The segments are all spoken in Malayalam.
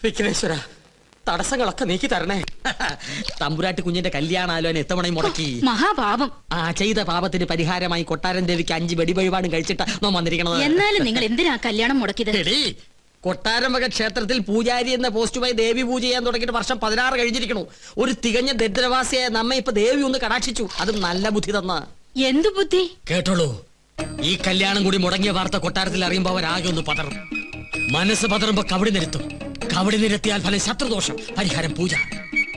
വിഘ്നേശ്വര, തടസ്സങ്ങളൊക്കെ നീക്കി തരണേ. തമ്പുരാട്ടി കുഞ്ഞിന്റെ കല്യാണാലോചന എത്തവണയും മുടക്കി. മഹാപാപം. ആ ചെയ്ത പാപത്തിന് പരിഹാരമായി കൊട്ടാരൻ ദേവിക്ക് 5 വെടിവഴിപാടും കഴിച്ചിട്ട് നോ വന്നിരിക്കണത്. എന്നാലും നിങ്ങൾ എന്തിനാ കല്യാണം മുടക്കിയത്? കൊട്ടാരം വക ക്ഷേത്രത്തിൽ പൂജാരി എന്ന പോസ്റ്റുമായി ദേവി പൂജ ചെയ്യാൻ തുടങ്ങിയിട്ട് വർഷം 16 കഴിഞ്ഞിരിക്കണു. ഒരു തികഞ്ഞ ദരിദ്രവാസിയായ നമ്മെ ഇപ്പൊ ദേവി ഒന്ന് കടാക്ഷിച്ചു. അതും നല്ല ബുദ്ധി തന്ന. എന്തു ബുദ്ധി? കേട്ടോളൂ, ഈ കല്യാണം കൂടി മുടങ്ങിയ വാർത്ത കൊട്ടാരത്തിൽ അറിയുമ്പോ അവരാകെ ഒന്ന് പതറും. മനസ്സ് പതറുമ്പോ കവടി നിരത്തും. കവടി നിരത്തിയാൽ ഫലം ശത്രുദോഷം, പരിഹാരം പൂജ.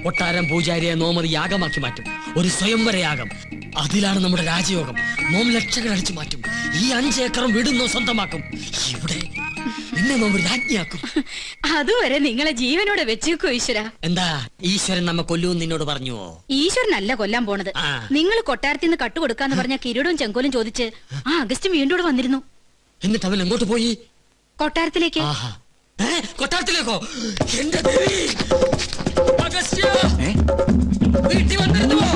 കൊട്ടാരം പൂജാരിയെ നോമതി യാഗമാക്കി മാറ്റും. ഒരു സ്വയംവര യാഗം. അതിലാണ് നമ്മുടെ രാജയോഗം. നോം ലക്ഷങ്ങൾ അടിച്ചു മാറ്റും. ഈ 5 ഏക്കറും വീടുന്നോ സ്വന്തമാക്കും. ഇവിടെ എന്നെ നോം രാജ്ഞിയാക്കും. അതുവരെ നിങ്ങളെ ജീവനോടെ വെച്ചേക്കോ ഈശ്വര. എന്താ ഈശ്വരൻ നമ്മെ കൊല്ലൂന്ന് നിന്നോട് പറഞ്ഞുവോ? ഈശ്വരനല്ല കൊല്ലാൻ പോണത്. നിങ്ങൾ കൊട്ടാരത്തിൽ നിന്ന് കട്ടുകൊടുക്കാന്ന് പറഞ്ഞ കിരീടവും ചെങ്കോലും ചോദിച്ച് ആ അഗസ്റ്റ് വീണ്ടും വന്നിരുന്നു. എന്നിട്ട് അവൻ എങ്ങോട്ട് പോയി? കൊട്ടാരത്തിലേക്ക്. കൊട്ടാരത്തിലേക്കോ? എന്റെ ദേവി! അഗസ്ത്യ! വീട്ടിൽ വന്നിരുന്നുവോ?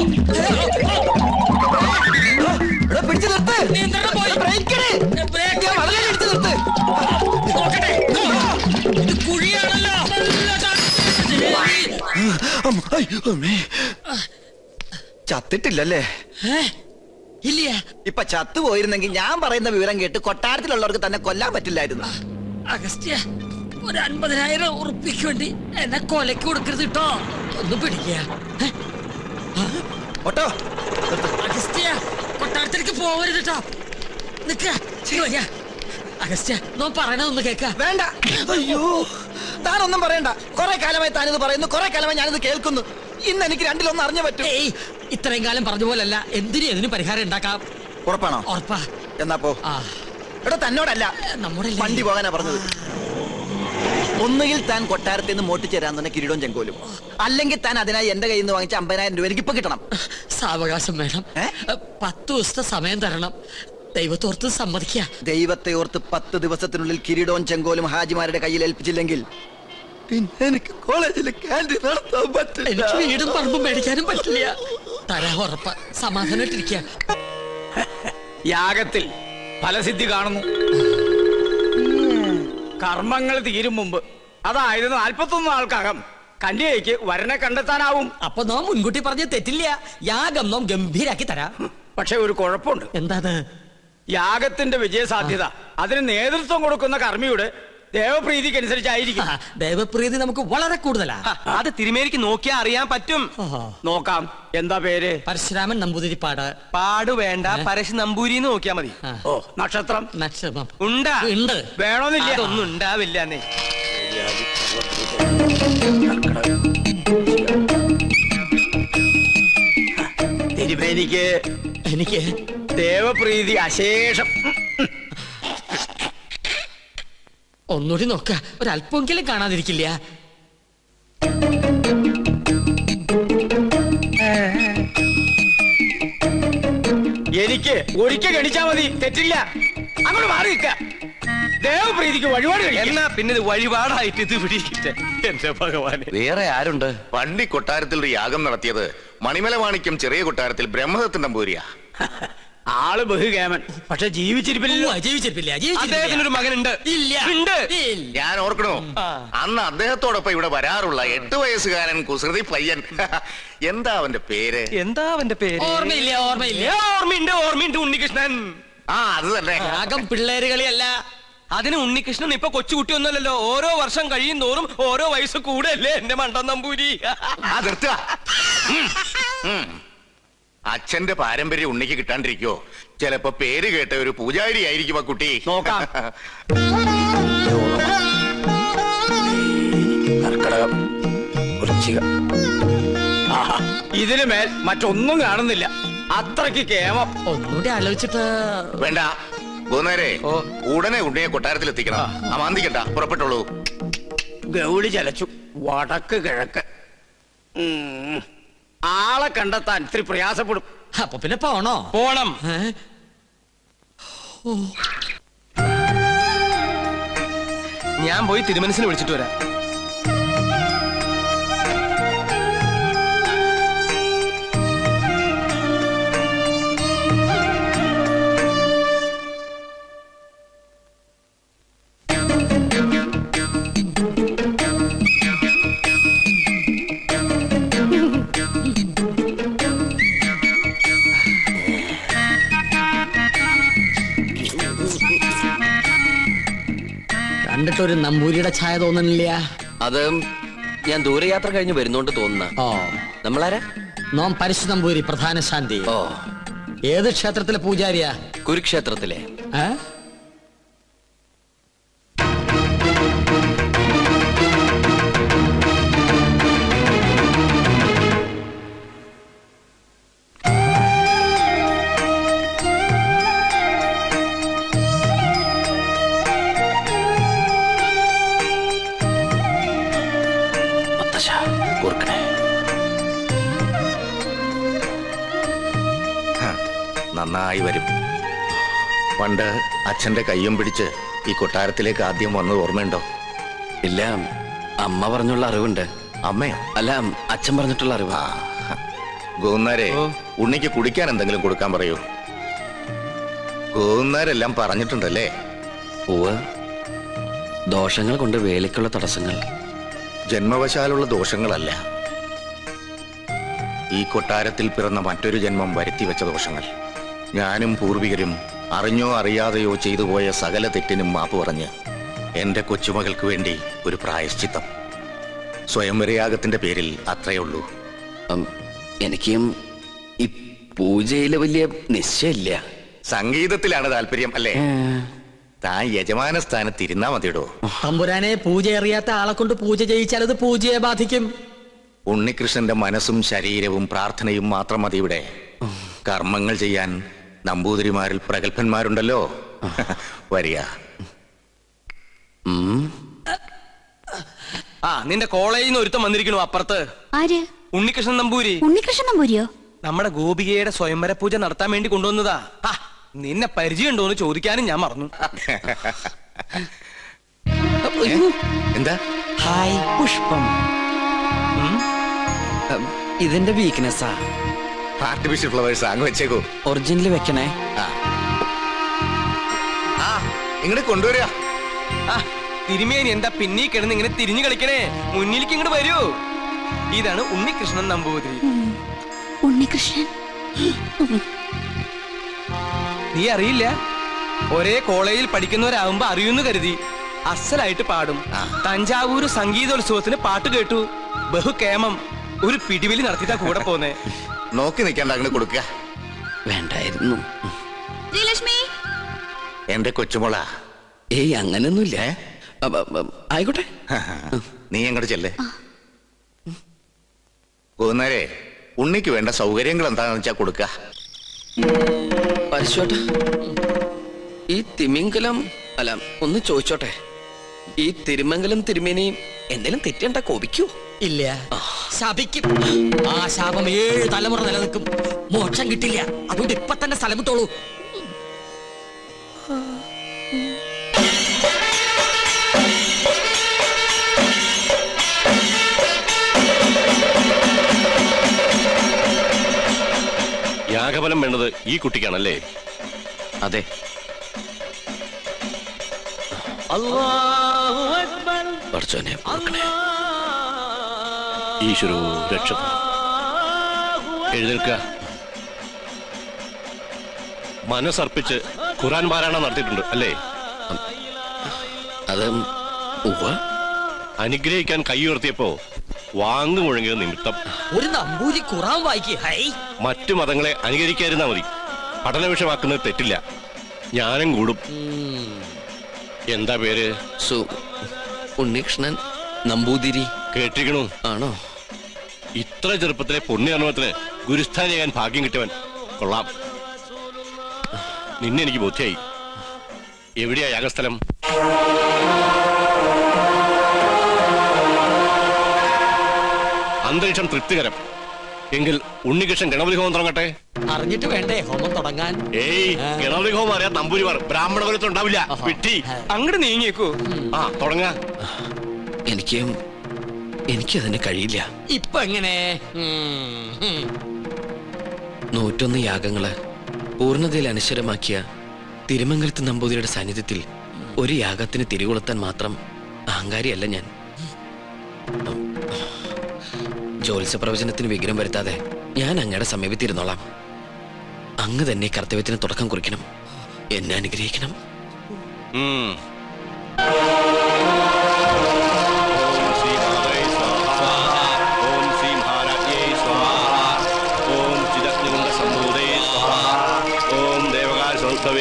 ചത്തിട്ടില്ലല്ലേ? ഇല്ല. ഇപ്പൊ ചത്തുപോയിരുന്നെങ്കിൽ ഞാൻ പറയുന്ന വിവരം കേട്ട് കൊട്ടാരത്തിലുള്ളവർക്ക് തന്നെ കൊല്ലാൻ പറ്റില്ലായിരുന്നു. അഗസ്ത്യ, ഒരു 50,000 ഉറുപ്പിക്ക് വേണ്ടി എന്നെ കൊലക്ക് കൊടുക്കരുത് കേട്ടോ. ഒന്ന് പിടിക്കുക. അഗസ്ത്യ, കൊട്ടാരത്തിലേക്ക് പോവരുത് കേട്ടോ. നിക്ക. അഗസ്ത്യ, നോ പറയണതൊന്ന് കേക്ക. വേണ്ട. അയ്യോ, താനൊന്നും പറയണ്ട. കുറെ കാലമായി താനിത് പറയുന്നു, കുറെ കാലമായി ഞാനിത് കേൾക്കുന്നു. ഇന്ന് എനിക്ക് രണ്ടിലൊന്നും അറിഞ്ഞു പറ്റും. ഇത്രയും കാലം പറഞ്ഞ പോലല്ല. എന്തിനും പരിഹാരം ഉണ്ടാക്കാം. ഉറപ്പാണോ? ഉറപ്പാ. എന്നാ പോ. എടാ, തന്നോടല്ല, നമ്മുടെ വണ്ടി പോകാനാ പറഞ്ഞത്. ഒന്നുകിൽ താൻ കൊട്ടാരത്തിൽ നിന്ന് മോട്ടിച്ചേരാൻ തന്നെ കിരീടവും ചെങ്കോലും, അല്ലെങ്കിൽ താൻ അതിനായി എന്റെ കയ്യിൽ നിന്ന് വാങ്ങിച്ച 50,000 രൂപ എനിക്ക് ഇപ്പൊ കിട്ടണം. സാവകാശം വേണം. 10 ദിവസത്തെ സമയം തരണം. ദൈവത്തോർത്ത് സമ്മതിക്കുക. ദൈവത്തെ ഓർത്ത് 10 ദിവസത്തിനുള്ളിൽ കിരീടവും ചെങ്കോലും ഹാജിമാരുടെ കയ്യിൽ ഏൽപ്പിച്ചില്ലെങ്കിൽ പിന്നെ എനിക്ക് കോളേജിൽ ക്യാൻറ്റീൻ നടത്താൻ പറ്റില്ല. എനിക്ക് വീടും പറമ്പും മേടിക്കാനും പറ്റില്ല. തരാ ഉറപ്പ. സമാധാനമായിട്ടിരിക്കുക. യാഗത്തിൽ ഫലസിദ്ധി കാണുന്നു. കർമ്മങ്ങൾ തീരും മുമ്പ്, അതായത് 41 നാൾക്കകം കന്യകയ്ക്ക് വരനെ കണ്ടെത്താനാവും. അപ്പൊ നാം മുൻകൂട്ടി പറഞ്ഞ തെറ്റില്ല. യാഗം നാം ഗംഭീരാക്കി തരാം. പക്ഷെ ഒരു കുഴപ്പമുണ്ട്. എന്താണ്? യാഗത്തിന്റെ വിജയസാധ്യത അതിന് നേതൃത്വം കൊടുക്കുന്ന കർമ്മിയുടെ ദേവപ്രീതിക്ക് അനുസരിച്ചായിരിക്കും. ദേവപ്രീതി നമുക്ക് വളരെ കൂടുതലാ. അത് തിരുമേനിക്ക് നോക്കിയാ അറിയാൻ പറ്റും. നോക്കാം. എന്താ പേര്? പരശുരാമൻ നമ്പൂതിരിപ്പാട്. പാട് വേണ്ട, പരശു നമ്പൂരി നോക്കിയാ മതി. ഓ, നക്ഷത്രം? നക്ഷത്രം ഉണ്ടാ? ഉണ്ട്. വേണമെന്നില്ല. അതൊന്നും ഉണ്ടാവില്ല. തിരുമേനിക്ക് എനിക്ക് ദേവപ്രീതി അശേഷം. ഒന്നുകൂടി നോക്ക. ഒരല്പമെങ്കിലും കാണാതിരിക്കില്ല. എനിക്ക് ഒരിക്കൽ ഗണിച്ചാ മതി, തെറ്റില്ല. അങ്ങോട്ട് മാറി നിൽക്ക. ദേവപ്രീതിക്ക് വഴിപാട് എന്നാ പിന്നെ വഴിപാടായിട്ട് ഇത് പിടിക്കട്ടെ. എന്റെ ഭഗവാന്, വേറെ ആരുണ്ട്? പണ്ടി കൊട്ടാരത്തിൽ ഒരു യാഗം നടത്തിയത് മണിമല മാണിക്യം ചെറിയ കൊട്ടാരത്തിൽ ബ്രഹ്മദത്തൻ നമ്പൂരിയാ. ആള് ബഹുകേമൻ, പക്ഷെ ജീവിച്ചിരിപ്പില്ല. അദ്ദേഹത്തിനൊരു മകനുണ്ട്. ഇല്ല. ഞാൻ ഓർക്കണോ, അന്ന് അദ്ദേഹത്തോടൊപ്പം ഇവിടെ വരാറുള്ള 8 വയസ്സുകാരൻ കുസൃതി പയ്യൻ. എന്താ അവന്റെ പേര്? ഓർമ്മയില്ല. ഓർമ്മയുണ്ട്. ഉണ്ണികൃഷ്ണൻ. അത് തന്നെ. യാഗം പിള്ളേര് കളിയല്ല. അതിന് ഉണ്ണികൃഷ്ണൻ ഇപ്പൊ കൊച്ചുകുട്ടിയൊന്നുമല്ലല്ലോ. ഓരോ വർഷം കഴിയും തോറും ഓരോ വയസ്സ് കൂടെയല്ലേ എന്റെ മണ്ടൻ നമ്പൂരി. അച്ഛന്റെ പാരമ്പര്യം ഉണ്ണിക്ക് കിട്ടാണ്ടിരിക്കോ? ചിലപ്പോ പേര് കേട്ട ഒരു പൂജാരി ആയിരിക്കും ആ കുട്ടി. നോക്കാം. ഇതിനു മേൽ മറ്റൊന്നും കാണുന്നില്ല. അത്രയ്ക്ക് കേമം. ഒന്നുകൂടി ആലോചിച്ചിട്ട്. വേണ്ട, പോന്നേരെ ഉടനെ ഉണ്ണിയെ കൊട്ടാരത്തിൽ എത്തിക്കണം. അമാന്തിക്കണ്ട, പുറപ്പെട്ടോളൂ. ഗൗളി ചലച്ചു. വടക്ക് കിഴക്ക്. ആളെ കണ്ടെത്താൻ ഇത്തിരി പ്രയാസപ്പെടും. അപ്പൊ പിന്നെ പോണോ? പോണം. ഞാൻ പോയി തിരുമനസിനെ വിളിച്ചിട്ട് വരാം. കണ്ടിട്ടൊരു നമ്പൂരിയുടെ ഛായ തോന്നുന്നില്ല. അത് ഞാൻ ദൂരയാത്ര കഴിഞ്ഞ് വരുന്നോണ്ട് തോന്നുന്ന. ഓ, നമ്മളാരാ? നോം പരിശു നമ്പൂരി, പ്രധാന ശാന്തി. ഓ, ഏത് ക്ഷേത്രത്തിലെ പൂജാരിയാ? കുരുക്ഷേത്രത്തിലെ. ഏ? നന്നായി വരും. പണ്ട് അച്ഛന്റെ കയ്യും പിടിച്ച് ഈ കൊട്ടാരത്തിലേക്ക് ആദ്യം വന്നത് ഓർമ്മയുണ്ടോ? ഇല്ല, അമ്മ പറഞ്ഞുള്ള അറിവുണ്ട്. അമ്മയോ? അല്ല, അച്ഛൻ പറഞ്ഞിട്ടുള്ള അറിവ്. ഗോന്നാരെ, ഉണ്ണിക്ക് കുടിക്കാൻ എന്തെങ്കിലും കൊടുക്കാൻ പറയൂ. ഗോന്നാരെല്ലാം പറഞ്ഞിട്ടുണ്ടല്ലേ? പൂവ് ദോഷങ്ങൾ കൊണ്ട് വേലിക്കുള്ള തടസ്സങ്ങൾ. ജന്മവശാലുള്ള ദോഷങ്ങളല്ല, ഈ കൊട്ടാരത്തിൽ പിറന്ന മറ്റൊരു ജന്മം വരുത്തിവെച്ച ദോഷങ്ങൾ. ഞാനും പൂർവികരും അറിഞ്ഞോ അറിയാതെയോ ചെയ്തു പോയ സകല തെറ്റിനും മാപ്പ് പറഞ്ഞ് എന്റെ കൊച്ചുമകൾക്ക് വേണ്ടി ഒരു പ്രായശ്ചിത്തം. സ്വയംവരയാഗത്തിന്റെ പേരിൽ അത്രയേ ഉള്ളൂ. എനിക്കും ഈ പൂജയില് വലിയ നിശ്ചയില്ല. സംഗീതത്തിലാണ് താല്പര്യം അല്ലേ? താൻ യജമാന സ്ഥാനത്ത് ഇരുന്നാ മതിയിടോ. തമ്പുരാനെ, പൂജ അറിയാത്ത ആളെ കൊണ്ട് പൂജ ചെയ്യിച്ചാൽ അത് പൂജയെ ബാധിക്കും. ഉണ്ണികൃഷ്ണന്റെ മനസ്സും ശരീരവും പ്രാർത്ഥനയും മാത്രം മതി ഇവിടെ. കർമ്മങ്ങൾ ചെയ്യാൻ നമ്പൂതിരിമാരിൽ പ്രഗത്ഭന്മാരുണ്ടല്ലോ. വരിക. ആ, നിന്റെ കോളേജിൽ നിന്ന് ഒരുത്തം വന്നിരിക്കണു അപ്പുറത്ത്. ആര്? ഉണ്ണികൃഷ്ണൻ നമ്പൂരി. ഉണ്ണികൃഷ്ണൻ നമ്പൂരിയോ? നമ്മുടെ ഗോപികയുടെ സ്വയംവര പൂജ നടത്താൻ വേണ്ടി കൊണ്ടുവന്നതാ. നിന്നെ പരിചയമുണ്ടോ എന്ന് ചോദിക്കാനും ഞാൻ മറന്നു. എന്താ? ഹായ് പുഷ്പം. ഇതിന്റെ വീക്ക്നെസ്സാ. ആർട്ടിഫിഷ്യൽ ഫ്ലവേഴ്സ് അങ്ങ് വെച്ചേക്കോ. ഒറിജിനൽ വെക്കണേ. ഇങ്ങോട്ട് കൊണ്ടുവരിക. തിരുമേനി എന്താ പിന്നീ കിടന്ന് ഇങ്ങനെ തിരിഞ്ഞു കളിക്കണേ? മുന്നിലേക്ക് ഇങ്ങോട്ട് വരൂ. ഇതാണ് ഉണ്ണികൃഷ്ണൻ നമ്പൂതിരി. ഉണ്ണികൃഷ്ണൻ? നീ അറിയില്ല? ഒരേ കോളേജിൽ പഠിക്കുന്നവരാകുമ്പോ അറിയുന്നു കരുതി. അസലായിട്ട് പാടും. തഞ്ചാവൂര് സംഗീതോത്സവത്തിന് പാട്ട് കേട്ടു. ബഹുകേമം. ഒരു പിടിവലി നടത്തിട്ടാ കൂടെ പോന്നേ. നോക്കി നിൽക്കാണ്ട് അങ്ങനെ കൊടുക്കുക. വേണ്ടായിരുന്നു. എന്റെ കൊച്ചുമോള. ഏയ്, അങ്ങനൊന്നുമില്ല. ആയിക്കോട്ടെ, നീ അങ്ങോട്ട് ചെല്ലേ. പോകുന്നേരെ ഉണ്ണിക്ക് വേണ്ട സൗകര്യങ്ങൾ എന്താണെന്ന് വെച്ചാ കൊടുക്ക. പരിശോട്ടെ. ഈ തിമിംഗലം അല്ല, ഒന്ന് ചോദിച്ചോട്ടെ, ഈ തിരുമംഗലം തിരുമേനിയും എന്തെങ്കിലും തെറ്റണ്ട കോപിക്കൂ? ഇല്ല, ശപിക്കും. ആ ശാപം 7 തലമുറ നിലനിൽക്കും. മോക്ഷം കിട്ടില്ല. അതുകൊണ്ട് ഇപ്പൊ തന്നെ സ്ഥലം വിട്ടോളൂ. യാഗഫലം വേണ്ടത് ഈ കുട്ടിക്കാണല്ലേ? അതെ. പഠിച്ചോനെ, ഈശ്വരോ രക്ഷ. എഴുന്നേൽക്കുക. മനസ്സർപ്പിച്ച് ഖുർആൻ പാരായണം നടത്തിയിട്ടുണ്ട് അല്ലേ? അത് അനുഗ്രഹിക്കാൻ കൈ ഉയർത്തിയപ്പോ വാങ്ങു മുഴങ്ങിയത് നിമിത്തം. ഒരു നമ്പൂരി ഖുർആൻ വായിക്കേ. മറ്റു മതങ്ങളെ അനുകരിക്കാതിരുന്നാ മതി. പഠന വിഷയമാക്കുന്നത് തെറ്റില്ല. ജ്ഞാനം കൂടും. എന്താ പേര്? ഉണ്ണികൃഷ്ണൻ നമ്പൂതിരി. കേട്ടിരിക്കണു? ആണോ? ഇത്ര ചെറുപ്പത്തിലെ പുണ്യാനുഭവത്തിന് ഗുരുസ്ഥാനിയാകാൻ ഭാഗ്യം കിട്ടിയവൻ. കൊള്ളാം. നിന്നെ എനിക്ക് ബോധ്യായി. എവിടെയാ യാഗസ്ഥലം? അന്തരീക്ഷം തൃപ്തികരം. എങ്കിൽ ഉണ്ണികൃഷ്ണൻ ഗണപതി ഹോമം തുടങ്ങട്ടെ. അറിഞ്ഞിട്ട് വേണ്ടേ ഹോമം തുടങ്ങാൻ? ഏയ്, ഗണപതി ഹോമം അറിയാൻ നമ്പൂരിമാർ ബ്രാഹ്മണ കുലത്തിൽ ഉണ്ടാവില്ല. വിട്ടി അങ്ങോട്ട് നീങ്ങിയേക്കൂ. തുടങ്ങാ. എനിക്കതിന് കഴിയില്ല. ഇപ്പൊ എങ്ങനെ? 101 യാഗങ്ങള് പൂർണ്ണതയിൽ അനശ്വരമാക്കിയ തിരുമംഗലത്ത് നമ്പൂതിരിയുടെ സാന്നിധ്യത്തിൽ ഒരു യാഗത്തിന് തിരികൊളുത്താൻ മാത്രം അഹങ്കാരിയല്ല ഞാൻ. ജ്യോത്സ്യ പ്രവചനത്തിന് വിഘ്നം വരുത്താതെ ഞാൻ അങ്ങയുടെ സമീപത്തിരുന്നോളാം. അങ്ങ് തന്നെ കർത്തവ്യത്തിന് തുടക്കം കുറിക്കണം. എന്നെ അനുഗ്രഹിക്കണം.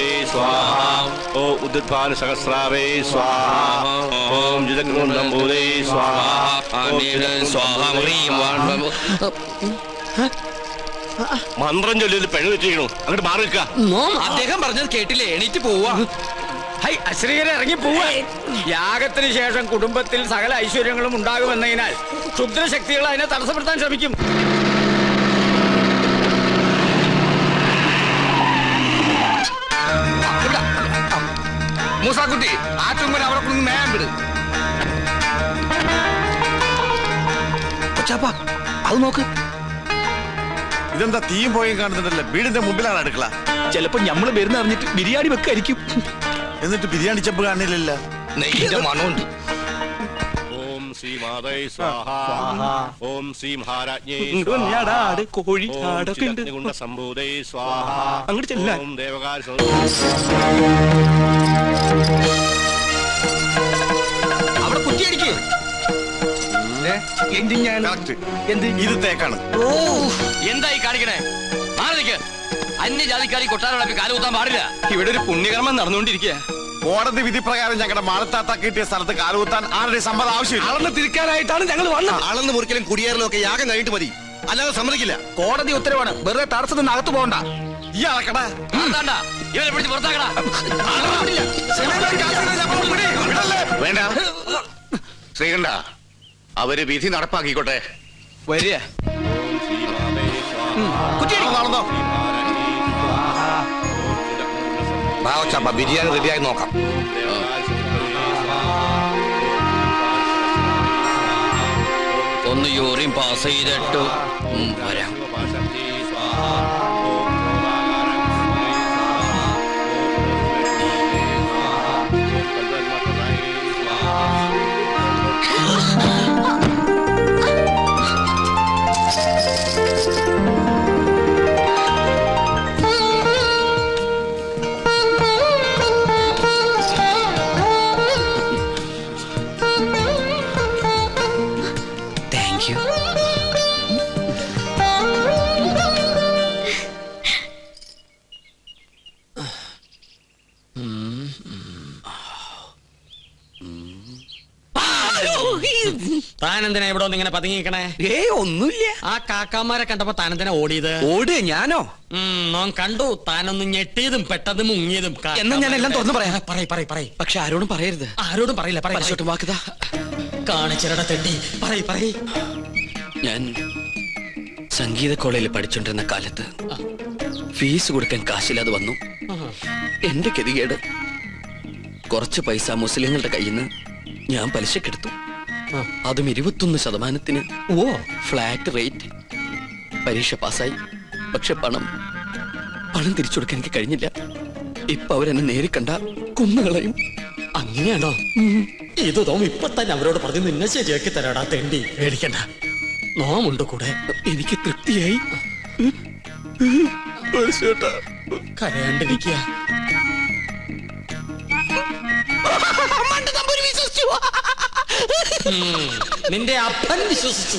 സംഭൂതേ സ്വാഹ ഓം ഉദ്ഭാന സഹസ്രാവേ സ്വാഹ ഓം ജിതക്രം സംഭൂതേ സ്വാഹ മന്ത്രം ചൊല്ലി പെണ്ണു വെച്ചിരിക്കണു അങ്ങോട്ട് മാറി നിൽക്കുക. അദ്ദേഹം പറഞ്ഞത് കേട്ടില്ലേ? എണീറ്റ് പോവാ. ഹൈ അശ്രീകരെ ഇറങ്ങി പോവാ. യാഗത്തിന് ശേഷം കുടുംബത്തിൽ സകല ഐശ്വര്യങ്ങളും ഉണ്ടാകുമെന്നതിനാൽ ക്ഷുദ്രശക്തികൾ അതിനെ തടസ്സപ്പെടുത്താൻ ശ്രമിക്കും. മൂസാക്കുട്ടി ആ ചുമര അവിടെ കൊണ്ട് മേയാൻ വിട്. കൊച്ചാപ്പ അത് നോക്ക്. ഇതെന്താ തീയും പോയും കാണുന്നുണ്ടല്ലോ? വീടിന്റെ മുമ്പിലാണ് അടുക്കള. ചിലപ്പോ ഞമ്മള് വരുന്ന അറിഞ്ഞിട്ട് ബിരിയാണി വെക്കായിരിക്കും. എന്നിട്ട് ബിരിയാണി ചെപ്പ് കാണില്ലല്ല. നെയ്യുടെ മണമുണ്ട്. ഓം ശ്രീ മാതൈ സ്വാഹ ഓം ശ്രീ മഹാരാജ്ഞേ കോഴി ഗുണ്ട സംഭൂതേ സ്വാഹ അങ്ങോട്ട് ചെല്ലാൻ. ഓം ദേവകാല അവിടെ കുറ്റിയടിക്ക്. ഇത് തേക്കാണ്. എന്തായി കാണിക്കണേ? മാറി നിൽക്ക്. അന്യജാതിക്കാരി കൊട്ടാരം കാലുകുത്താൻ പാടില്ല. ഇവിടെ ഒരു പുണ്യകർമ്മം നടന്നുകൊണ്ടിരിക്കുക. കോടതി വിധി പ്രകാരം ഞങ്ങളുടെ മാളത്താത്ത കിട്ടിയ സ്ഥലത്ത് കാലുകുത്താൻ ആരുടെ സമ്മതം ആവശ്യമില്ല. അളന്ന് തിരിക്കാനായിട്ടാണ് ഞങ്ങൾ വന്നത്. അളന്ന് മുറിക്കലും കുടിയേറലും ഒക്കെ യാഗം കഴിഞ്ഞിട്ട് മതി, അല്ലാതെ സമ്മതിക്കില്ല. കോടതി ഉത്തരവാണ്. വെറുതെ തടസ്സം നിന്ന് അകത്ത് പോകണ്ട. ഈ അളക്കടാ ഇവരെ പിടിച്ച് പുറത്താക്കടാ. വേണ്ട ശ്രീകണ്ഠ, അവര് വിധി നടപ്പാക്കിക്കോട്ടെ. വരിക. ബിരിയാണി റെഡിയായി നോക്കാം. ഒന്ന് യൂറിൻ പാസ് ചെയ്തിട്ട് വരാം. താനെന്തിനാ ഇവിടെ ഒന്ന് ഇങ്ങനെ പതുങ്ങിക്കണേ? ഒന്നുമില്ല. ആ കാക്കാമാരെ കണ്ടപ്പോ താനെന്തിനാ ഓടിയത്? ഓട് ഞാനോ? നോൻ കണ്ടു. താനൊന്ന് ഞെട്ടിയതും പെട്ടതും മുങ്ങിയതും. എന്നാ ഞാൻ എല്ലാം തുറന്നു പറയാം. പറയ്. പക്ഷെ ആരോടും പറയരുത്. ആരോടും പറയില്ല. പരിശോട്ട് വാക്കുതാ. കാണിച്ചിരട തെണ്ടി. പറയ്. ഞാൻ സംഗീത കോളേജിൽ പഠിച്ചോണ്ടിരുന്ന കാലത്ത് ഫീസ് കൊടുക്കാൻ കാശില്ലാതെ വന്നു. എന്റെ ഗതികേട്. കുറച്ച് പൈസ മുസ്ലിങ്ങളുടെ കയ്യിൽ നിന്ന് ഞാൻ പലിശക്കെടുത്തു. അതും 21%. Flat rate. പരീക്ഷ പാസ്സായി. പക്ഷെ പണം തിരിച്ചു കൊടുക്കാൻ എനിക്ക് കഴിഞ്ഞില്ല. ഇപ്പൊ അവരെന്നെ നേരി കണ്ട കൊന്നുകളയും. അങ്ങനെയാണോ? ഇത് നോം ഇപ്പൊ തന്നെ അവരോട് പറഞ്ഞ് നിന്നെ ശരിയാക്കി തരാടാ തെണ്ടി. പേടിക്കണ്ട, നോമുണ്ട് കൂടെ. എനിക്ക് തൃപ്തിയായി. കരയാണ്ടിരിക്കുക. നിന്റെ അപ്പൻ വിശ്വസിച്ചു.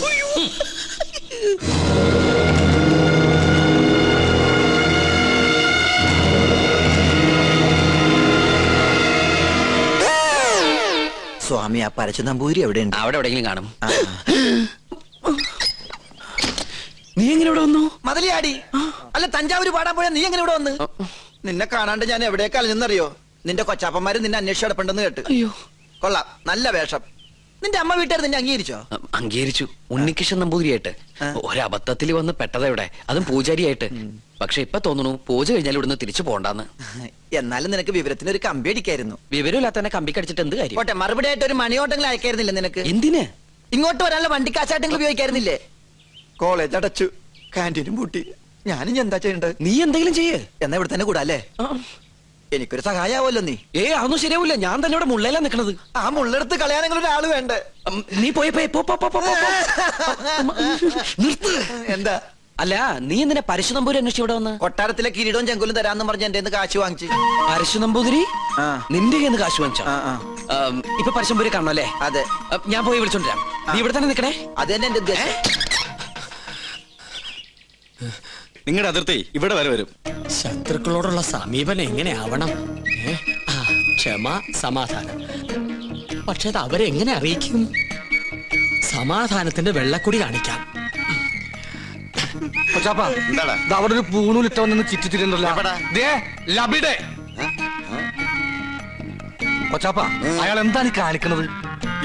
സ്വാമി, ആ പരച്ചു നമ്പൂരി എവിടെയുണ്ട്? അവിടെ എവിടെയെങ്കിലും കാണും. നീ എങ്ങനെ ഇവിടെ വന്നു? മതിലിയാടി. അല്ല, തഞ്ചാവൂര് പാടാൻ പോയാ നീ എങ്ങനെ ഇവിടെ വന്ന്? നിന്നെ കാണാണ്ട് ഞാൻ എവിടേക്കാൾ നിന്നറിയോ? നിന്റെ കൊച്ചാപ്പന്മാര് നിന്നെ അന്വേഷിച്ച് കിടപ്പുണ്ടെന്ന് കേട്ട്. അയ്യോ, കൊള്ളാം, നല്ല വേഷം. നിന്റെ അമ്മ വീട്ടുകാർ നിന്നെ അംഗീകരിച്ചോ? അംഗീകരിച്ചു. ഉണ്ണികൃഷ്ണൻ നമ്പൂതിരിയായിട്ട്. ഒരബദ്ധത്തിൽ വന്ന് പെട്ടതെവിടെ, അതും പൂജാരിയായിട്ട്. പക്ഷെ ഇപ്പൊ തോന്നുന്നു പൂജ കഴിഞ്ഞാൽ ഇവിടുന്ന് തിരിച്ചു പോണ്ടാന്ന്. എന്നാലും നിനക്ക് വിവരത്തിന് ഒരു കമ്പി അടിക്കായിരുന്നു. വിവരമില്ലാത്ത തന്നെ കമ്പി കടിച്ചിട്ട് എന്ത് കാര്യം? പോട്ടെ, മറുപടി ആയിട്ട് ഒരു മണിയോട്ടെങ്കിലും അയക്കായിരുന്നില്ല നിനക്ക്? എന്തിന്? ഇങ്ങോട്ട് വരാനുള്ള വണ്ടിക്കാശായിട്ടെങ്കിലും ഉപയോഗിക്കായിരുന്നില്ലേ? കോളേജ് അടച്ചു, കാന്റീനും പൂട്ടി. ഞാനും എന്താ ചെയ്യണ്ടത്? നീ എന്തെങ്കിലും ചെയ്യേ. എന്നാ ഇവിടെ തന്നെ കൂടാല്ലേ? എനിക്കൊരു സഹായാവല്ലോ നീ. അതൊന്നും ശരിയാവില്ല. ഞാൻ തന്നെ ഇവിടെ മുള്ളയിലാ നിക്കണത്. ആ മുള്ളെടുത്ത് കളയാനെങ്കിലും ഒരാള് വേണ്ടേ? നീ പോയി എന്താ? അല്ല, നീ എന്തിനാ പരശു നമ്പൂരി അന്വേഷിച്ച് ഇവിടെ വന്ന്? കൊട്ടാരത്തിലെ കിരീടവും ചെങ്കുലും തരാന്ന് പറഞ്ഞ് എന്റെ കാശ് വാങ്ങിച്ചു. പരശു നമ്പൂതിരി നിന്റെ കയ്യിൽ നിന്ന് കാശ് വാങ്ങിച്ചോ? ഇപ്പൊ പരശുനമ്പൂരി കാണണോ അല്ലേ? അതെ. ഞാൻ പോയി വിളിച്ചോണ്ടിരാം. നീ ഇവിടെ തന്നെ നിക്കണേ. അത് തന്നെ എന്റെ ഉദ്ദേശം. നിങ്ങളുടെ അതിർത്തി ഇവിടെ വരെ വരും. ശത്രുക്കളോടുള്ള സമീപനം എങ്ങനെയാവണം? ക്ഷമ, സമാധാനം. പക്ഷെ അത് അവരെങ്ങനെ അറിയിക്കും? സമാധാനത്തിന്റെ വെള്ളക്കൊടി കാണിക്കാം. അവിടെ ഒരു പൂണൂലിട്ട വന്ന് ചിറ്റിത്തിരുന്നല്ലോ. കൊച്ചാപ്പ, അയാൾ എന്താണ് കാണിക്കണത്?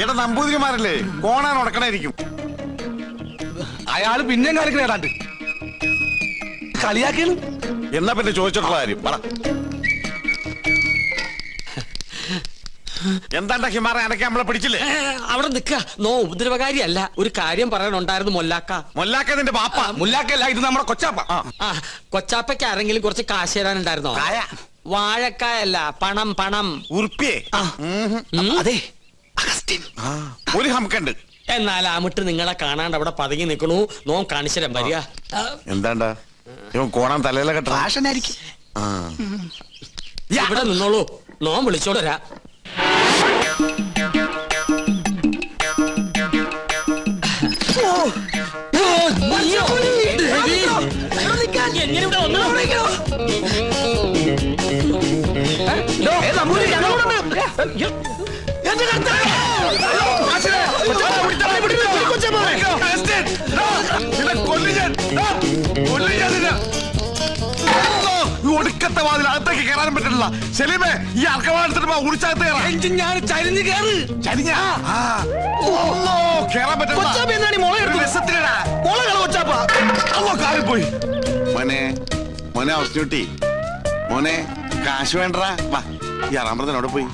എടാ നമ്പൂതിരിമാരല്ലേ, കോണാൻ ഉടക്കണായിരിക്കും. അയാള് പിന്നെയും കാണിക്കണ ഏതാണ്ട് കളിയാക്കിയാണ്. എന്നാ പിന്നെ ചോദിച്ചിട്ടുള്ള കാര്യം പറ. എന്താണ്ടാ ഹിമാറ അനക്കെ നമ്മളെ പിടിച്ചില്ലേ? അവിടെ നിൽക്കുക. നോ ഉപദ്രവകാരിയല്ല. ഒരു കാര്യം പറയാനുണ്ടായിരുന്നു മൊല്ലാക്ക. മൊല്ലാക്ക നിന്റെ ബാപ്പ. മുല്ലാക്കല്ല, ഇത് നമ്മുടെ കൊച്ചാപ്പ. കൊച്ചാപ്പയ്ക്ക് ആരെങ്കിലും കുറച്ച് കാശ് തരാനുണ്ടായിരുന്നോ? വാഴക്കായല്ല, പണം. പണം ഉറുപ്പിയേ? അതെ, ഒരു ഹംക്കുണ്ട്. എന്നാൽ അമിട്ട് നിങ്ങളെ കാണാണ്ട് അവിടെ പതുങ്ങി നിൽക്കണു. നോം കാണിച്ചരം വരിക. എന്താണ്ടാ ഇവൻ കോണാൻ തലയിലെ കെട്ട ഫാഷനായിരിക്കും. ഇവിടെ നിന്നോളൂ, നോം വിളിച്ചോളരാ. ഒടുക്കത്തെ വാതിൽ അകത്തേക്ക് കയറാനും പറ്റില്ല. സെലീമേ, ഈ അർക്കവാടത്തിട്ട് ഉടിച്ചകത്ത് ഞാൻ ചരിഞ്ഞ് കയറ്. കേറാൻ പോയി. മോനെ അവസ്ഥ മോനെ കാശ് വേണ്ടടാ. വാ, ഈ അറാമ്പറത്തിനോട് പോയി.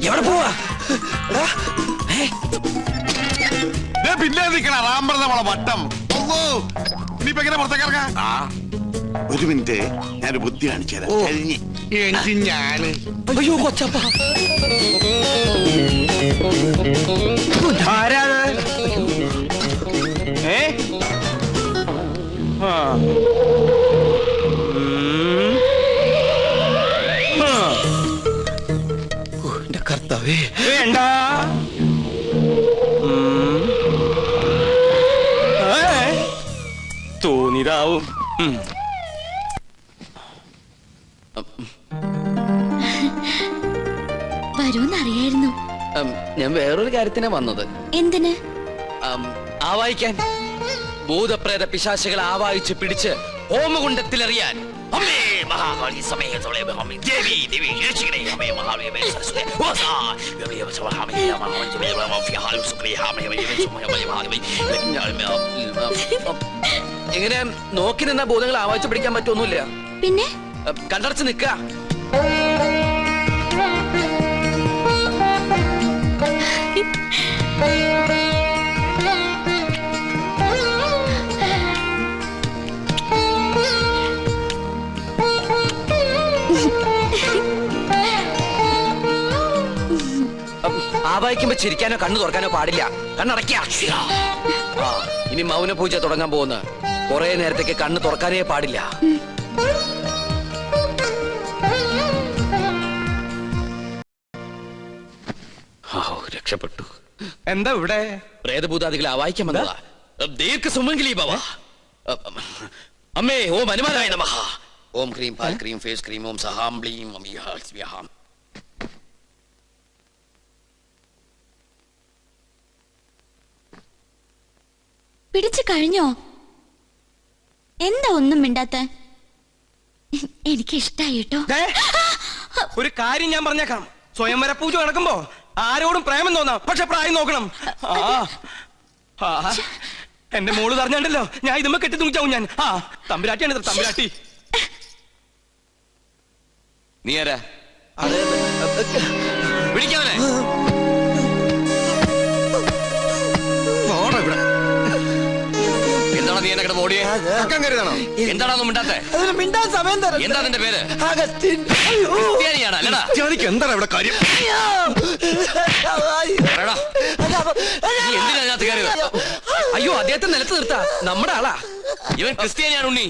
എവിടെ പോവാ? പിന്നെ നിൽക്കണ റാമ്പറ മോളെ വട്ടം. ഇനിയിപ്പോ എങ്ങനെ പുറത്തേക്ക് ഇറങ്ങാ? ഒരു മിനിറ്റ്, ഞാനൊരു ബുദ്ധി കാണിച്ചു തരാം. ഞാന് അയ്യോ കൊച്ചപ്പ, എന്റെ കർത്താവേ. വേണ്ട, തോന്നിയതാവും. വരൂന്നറിയായിരുന്നു. ഞാൻ വേറൊരു കാര്യത്തിനാ വന്നത്. എന്തിന്? ആവായിക്കാൻ. ഭൂതപ്രേത പിശാചുകളെ ആവാഹിച്ച് പിടിച്ച് ഹോമകുണ്ടത്തിലെറിയാൻ. അമ്മേ മഹാകാളി സമേതളേ അമ്മേ ദേവി ദേവി രക്ഷിക്കണേ അമ്മേ മഹാകാളി അമ്മേ സരസ്വതി ഓസാ ദേവി സഹാമേ മഹാമേ ഫിഹാലു സുക്രി ഹാമേ എങ്ങനെ നോക്കി നിന്ന ഭൂതങ്ങളെ ആവാഹിച്ച് പിടിക്കാൻ പറ്റൊന്നുമില്ല. പിന്നെ കണ്ടടച്ച് നിൽക്കുക. ആവാഹിക്കുമ്പോ ചിരിക്കാനോ കണ്ണു തുറക്കാനോ പാടില്ല. കണ്ണടയ്ക്ക. ഇനി മൗന പൂജ തുടങ്ങാൻ പോകുന്ന കുറെ നേരത്തേക്ക് കണ്ണ് തുറക്കാനേ പാടില്ല. രക്ഷപ്പെട്ടു. എന്താ ഇവിടെ? പ്രേതഭൂതാദികളെ ആവാഹിക്കാൻ വന്നതാ. ദീർഘ സുമംഗലി ഭവ. അമ്മേ ഓം ഹനുമാനായ നമഃ. ഓം ക്രീം പാൽ ക്രീം ഫേസ് ക്രീം ഓം സഹാം ബ്ലീം അമിയാം. പിടിച്ചു കഴിഞ്ഞോ? എന്താ ഒന്നും മിണ്ടാത്ത? എനിക്ക് ഇഷ്ടായി കേട്ടോ. ഒരു കാര്യം ഞാൻ പറഞ്ഞേക്കാം. സ്വയംവര പൂജ നടക്കുമ്പോ ആരോടും പ്രേമം തോന്നാം, പക്ഷെ പ്രായം നോക്കണം. എന്റെ മോള് പറഞ്ഞല്ലോ, ഞാൻ ഇതുമ്മ കെട്ടി തൂങ്ങിച്ചാവും. ഞാൻ തമ്പുരാട്ടിയാണ് തമ്പുരാട്ടി. നീ ആരാ? വിളിക്കാവനെ. എന്താണ് നീ എന്നെ കിടന്ന് ഓടിയേ? കരുതണോ? എന്താണോ മിണ്ടാത്തെ? മിണ്ടാൻ സമയം തരാം. എന്താ നിന്റെ പേര്? അഗസ്റ്റിൻ. ക്രിസ്ത്യാനിയാണ് അല്ലടാ? എന്താണ് ഇവിടെ കാര്യം? പറയടാ. നീ എന്തിനാ അതിനകത്ത് കയറിയത്? അയ്യോ അദ്ദേഹത്തെ നിലത്ത് നിർത്താ, നമ്മുടെ ആളാ. ഇവൻ ക്രിസ്ത്യാനിയാണ് ഉണ്ണി.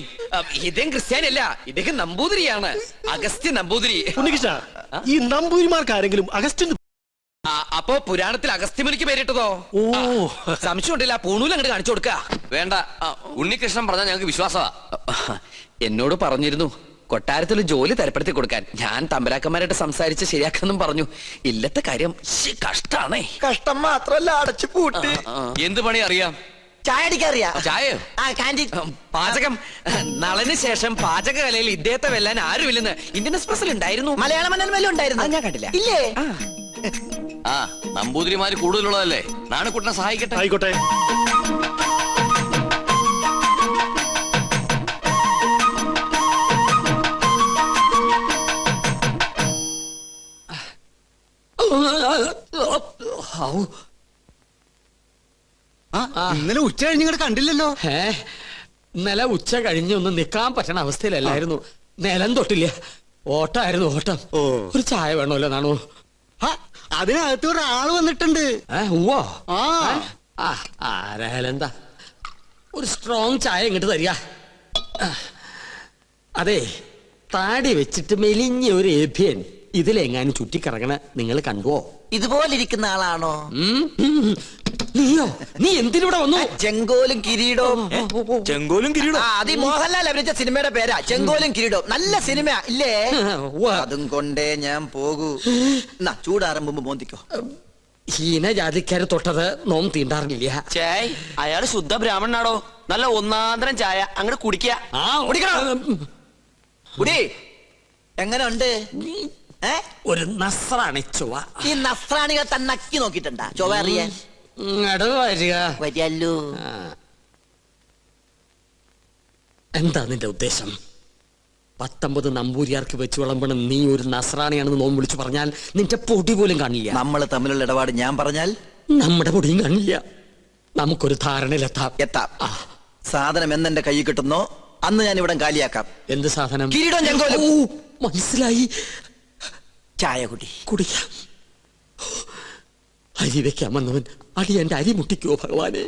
ഇദ്ദേഹം ക്രിസ്ത്യാനിയല്ല, ഇദ്ദേഹം നമ്പൂതിരിയാണ്. അഗസ്ത്യ നമ്പൂതിരി. ഉണ്ണികൃഷ്ണ, ഈ നമ്പൂതിരിമാർക്ക് ആരെങ്കിലും അഗസ്റ്റിൻ അപ്പോ പുരാണത്തിൽ അഗസ്ത്യമുനിക്ക് പേരിട്ടതോ? ഓ സംശയം ഉണ്ടല്ല, പൂണൂൽ അങ്ങോട്ട് കാണിച്ചു കൊടുക്ക. വേണ്ട, ഉണ്ണികൃഷ്ണൻ പറഞ്ഞാൽ ഞങ്ങൾക്ക് വിശ്വാസമാ. എന്നോട് പറഞ്ഞിരുന്നു കൊട്ടാരത്തിൽ ജോലി തരപ്പെടുത്തി കൊടുക്കാൻ. ഞാൻ തമ്പരാക്കന്മാരായിട്ട് സംസാരിച്ച് ശരിയാക്കാന്നും പറഞ്ഞു. ഇല്ലത്തെ കാര്യം കഷ്ടാണേ. കഷ്ടം മാത്രല്ല, അടച്ചു പൂട്ടി. എന്ത് പണി അറിയാം? ചായ അടിക്കാറിയാ? ചായയോ? ആ കാന്റീൻ. പാചകം. നളന് ശേഷം പാചക കലയിൽ ഇദ്ദേഹത്തെ വെല്ലാൻ ആരുമില്ലെന്ന് ഇന്ത്യൻ എക്സ്പ്രസിൽ ഉണ്ടായിരുന്നു. മലയാള മനോരമയിലും ഉണ്ടായിരുന്നു. ഞാൻ കണ്ടില്ല. ഇല്ലേ? ആ നമ്പൂതിരിമാര് കൂടുതലുള്ളതല്ലേ. നാണുക്കുട്ടനെ സഹായിക്കട്ടെ. ആയിക്കോട്ടെ. ഇന്നലെ ഉച്ച കഴിഞ്ഞ് ഇങ്ങോട്ട് കണ്ടില്ലല്ലോ. ഇന്നലെ ഉച്ച കഴിഞ്ഞ് ഒന്ന് നിക്കാൻ പറ്റണ അവസ്ഥയിലല്ലായിരുന്നു. നിലം തൊട്ടില്ല. ഓട്ടായിരുന്നു ഓട്ടം. ഒരു ചായ വേണമല്ലോ നാണു? അതിനകത്ത് ഒരാള് വന്നിട്ടുണ്ട്. ആരായാലും എന്താ, ഒരു സ്ട്രോങ് ചായ ഇങ്ങോട്ട് തരിക. അതെ, താടി വെച്ചിട്ട് മെലിഞ്ഞ ഒരു ഏഭ്യൻ ഇതിലെങ്ങാനും ചുറ്റിക്കറങ്ങണ നിങ്ങൾ കണ്ടുവോ? ഇതുപോലിരിക്കുന്ന ആളാണോ? നീയോ? നീ എന്തിനൂടെ വന്നു? ചെങ്കോലും കിരീടവും. ചെങ്കോലും കിരീടവും. അത് മോഹൻലാൽ അഭിനയിച്ച സിനിമയുടെ പേരാ, ചെങ്കോലും കിരീടവും. നല്ല സിനിമ ഇല്ലേ? അതും കൊണ്ടേ ഞാൻ പോകൂ. എന്നാ ചൂടാറുമ്പോ മോന്തിക്കോ. ഹീനജാതിക്കാര് തൊട്ടത് നോം തീണ്ടാറില്ല. ചേയ്, അയാള് ശുദ്ധ ബ്രാഹ്മണനാടോ. നല്ല ഒന്നാന്തരം ചായ അങ്ങോട്ട് കുടിക്കുക. കുടി. എങ്ങനെ ഉണ്ട്? ഒരു നസ്രാണി ചൊവ്വ. ഈ നസ്രാണികൾ തന്നെ നക്കി നോക്കിട്ടുണ്ടാ ചൊവ്വ അറിയാൻ? വരികല്ലോ. എന്താ നിന്റെ ഉദ്ദേശം? 19 നമ്പൂരിയാർക്ക് വെച്ച് വിളമ്പണം നീ ഒരു നസ്രാണിയാണെന്ന് നോം വിളിച്ചു പറഞ്ഞാൽ നിന്റെ പൊടി പോലും കാണില്ല. നമ്മൾ തമ്മിലുള്ള ഇടപാട് ഞാൻ പറഞ്ഞാൽ നമ്മുടെ പൊടിയും കാണില്ല. നമുക്കൊരു ധാരണയിലെത്താം. എത്താം. സാധനം എന്നെന്റെ കൈ കിട്ടുന്നോ അന്ന് ഞാൻ ഇവിടെ കാലിയാക്കാം. എന്ത് സാധനം? കിരീടം ചെങ്കോലും. മനസ്സിലായി. ചായ കുടിക്കാം. അരി വെക്കാൻ വന്നവൻ അടി എന്റെ അരി മുട്ടിക്കോ ഭഗവാനെ.